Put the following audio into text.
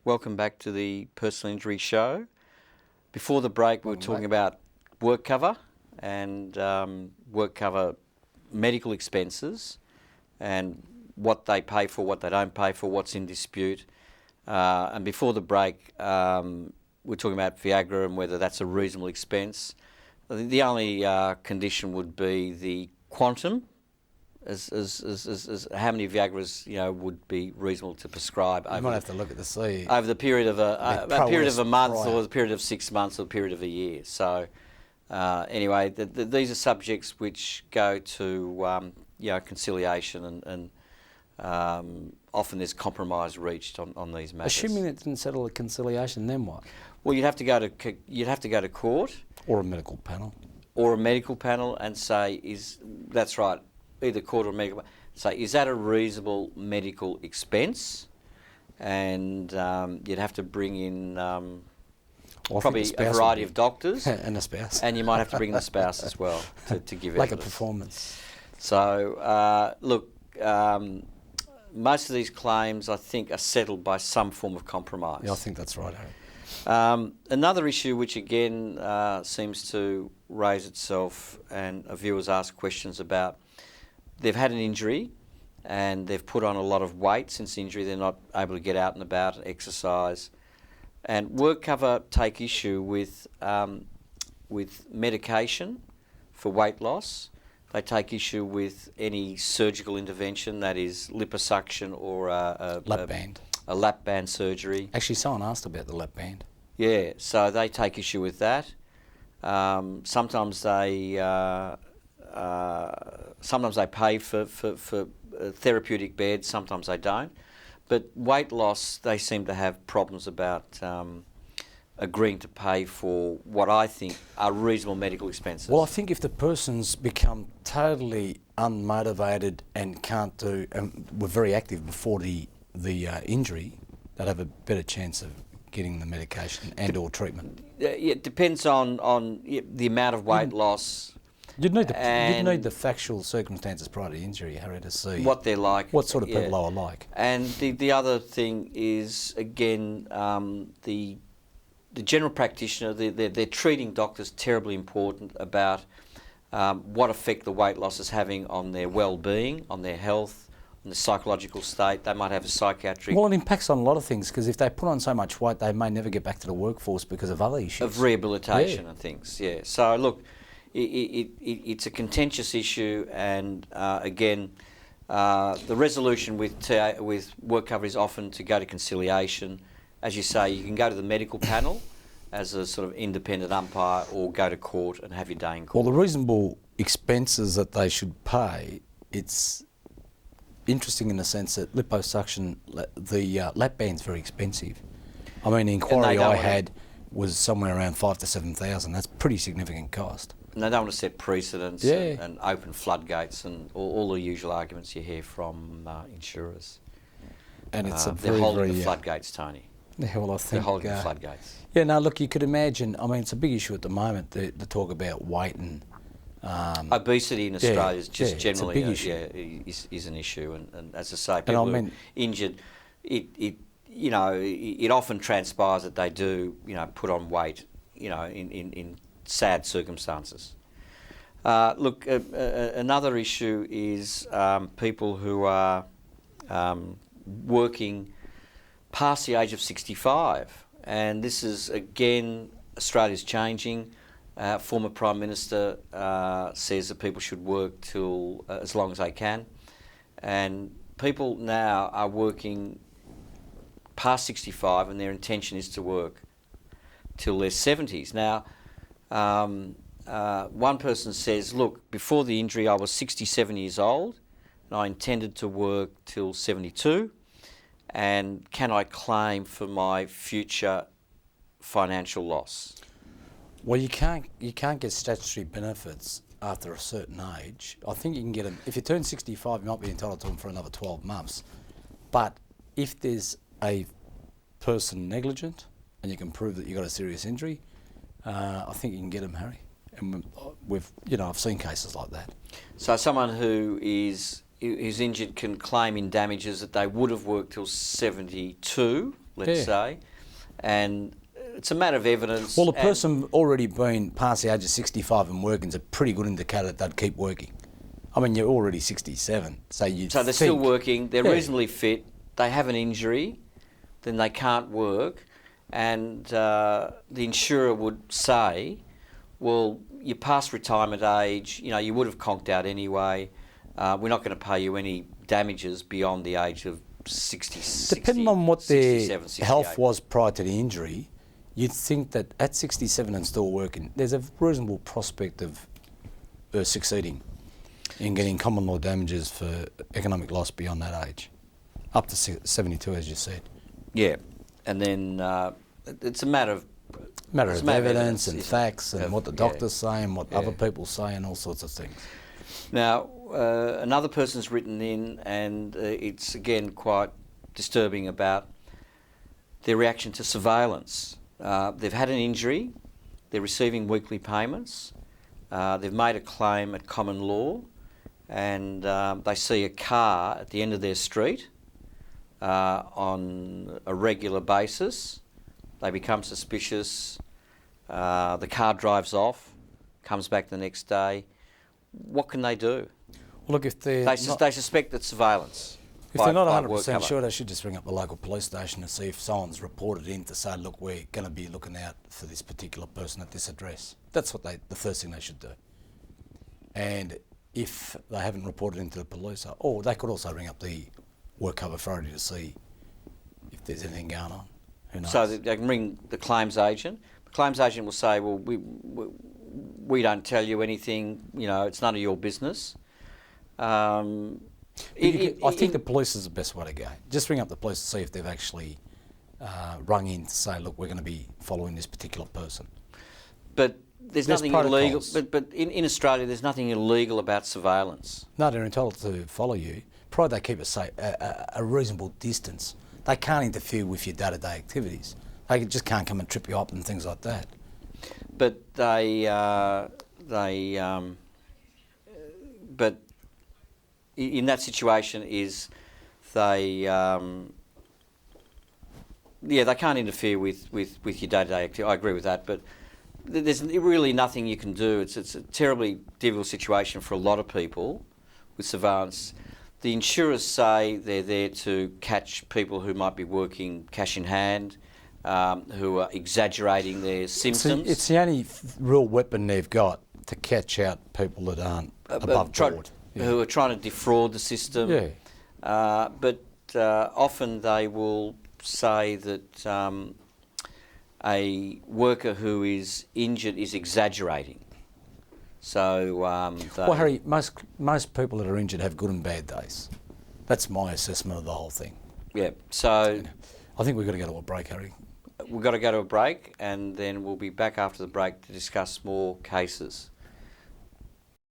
Welcome back to the Personal Injury Show. Before the break, we were talking about work cover and work cover medical expenses and what they pay for, what they don't pay for, what's in dispute. And before the break, we're talking about Viagra and whether that's a reasonable expense. The only condition would be the quantum, as how many Viagras would be reasonable to prescribe. You might have to look at the C. Over the period of a period of a month, prior. or the period of 6 months, or the period of a year. So anyway, these are subjects which go to conciliation and often there's compromise reached on these matters. Assuming it didn't settle at conciliation, then what? Well, you'd have to go to court Or a medical panel. or a medical panel and say, that's right, either court or medical, say, is that a reasonable medical expense? And you'd have to bring in probably a variety of doctors. And a spouse. And you might have to bring in the spouse as well to give like evidence. a performance. So, look, most of these claims, I think, are settled by some form of compromise. Yeah, I think that's right, Harry. Another issue which again seems to raise itself, and viewers ask questions about, they've had an injury and they've put on a lot of weight since the injury, they're not able to get out and about and exercise. And work cover take issue with medication for weight loss. They take issue with any surgical intervention, that is liposuction or Lap band. A lap band surgery. Actually, someone asked about the lap band. Yeah, so they take issue with that. Sometimes they pay for therapeutic beds, sometimes they don't. But weight loss, they seem to have problems about agreeing to pay for what I think are reasonable medical expenses. Well, I think if the person's become totally unmotivated and can't do, and were very active before the injury, they'd have a better chance of getting the medication and or treatment. It depends on the amount of weight loss. You'd need the factual circumstances prior to the injury, Harry, to see what they're like, what sort of people they are like. And the other thing is, again, the general practitioner, they're treating doctors terribly important about what effect the weight loss is having on their well-being, on their health, on the psychological state. They might have a psychiatric... Well, it impacts on a lot of things, because if they put on so much weight, they may never get back to the workforce because of other issues. Of rehabilitation and things, yeah. So, look, it's a contentious issue, and again, the resolution with work cover is often to go to conciliation. As you say, you can go to the medical panel as a sort of independent umpire, or go to court and have your day in court. Well, the reasonable expenses that they should pay, it's interesting in the sense that liposuction, the lap band's very expensive. I mean, the inquiry I had was somewhere around 5,000 to 7,000. That's pretty significant cost. And they don't want to set precedents and open floodgates and all the usual arguments you hear from insurers. And it's they're holding the floodgates, Tony. Yeah, well, I think they're holding the floodgates. Yeah, no, look, you could imagine. I mean, it's a big issue at the moment. The talk about weight and obesity in Australia is just generally it's a big issue. Is an issue, and as I say, people who are injured, it often transpires that they do put on weight, in sad circumstances. Look, another issue is people who are working past the age of 65, and this is, again, Australia's changing. Former Prime Minister says that people should work till as long as they can, and people now are working past 65, and their intention is to work till their 70s. Now, one person says, look, before the injury I was 67 years old, and I intended to work till 72, and can I claim for my future financial loss? Well, you can't get statutory benefits after a certain age. I think you can get them, if you turn 65, you might be entitled to them for another 12 months. But if there's a person negligent and you can prove that you've got a serious injury, I think you can get them, Harry. And I've seen cases like that. So someone who's injured can claim in damages that they would have worked till 72, let's Yeah. say, and it's a matter of evidence. Well, a and- person already been past the age of 65 and working is a pretty good indicator that they'd keep working. I mean, you're already 67, so you. So they're still working, they're Yeah. reasonably fit, they have an injury, then they can't work, and the insurer would say, well, you're past retirement age, you would have conked out anyway, we're not going to pay you any damages beyond the age of 60, Depending on what their 67, 68. health was prior to the injury, you'd think that at 67 and still working, there's a reasonable prospect of succeeding in getting common law damages for economic loss beyond that age, up to 72, as you said. Yeah, and then it's a matter of Matter of evidence and isn't it? facts and what the Yeah. doctors say and what Yeah. other people say and all sorts of things. Now, another person's written in, and it's again quite disturbing about their reaction to surveillance. They've had an injury, they're receiving weekly payments, they've made a claim at common law, and they see a car at the end of their street on a regular basis. They become suspicious, the car drives off, comes back the next day. What can they do? Well, look, if they're They not, suspect it's surveillance. if they're not by 100% work cover. sure, they should just ring up the local police station and see if someone's reported in to say, look, we're going to be looking out for this particular person at this address. That's what the first thing they should do. And if they haven't reported into the police, or they could also ring up the work cover authority to see if there's anything going on. Who knows? So they can ring the claims agent. The claims agent will say, well, we don't tell you anything, it's none of your business. I think the police is the best way to go. Just ring up the police to see if they've actually rung in to say, look, we're going to be following this particular person. But there's There's nothing illegal. protocols. But in Australia, there's nothing illegal about surveillance. No, they're entitled to follow you, provided they keep a reasonable distance. They can't interfere with your day-to-day activities. They just can't come and trip you up and things like that. But but in that situation is they they can't interfere with your day-to-day activity. I agree with that, but there's really nothing you can do. It's a terribly difficult situation for a lot of people with surveillance. The insurers say they're there to catch people who might be working cash in hand, who are exaggerating their symptoms. It's the only real weapon they've got to catch out people that aren't above board. Who are trying to defraud the system. Yeah. But often they will say that a worker who is injured is exaggerating. So, Well, Harry, most people that are injured have good and bad days. That's my assessment of the whole thing. yeah. So I think we've got to go to a break, Harry. we've got to go to a break, and then we'll be back after the break to discuss more cases.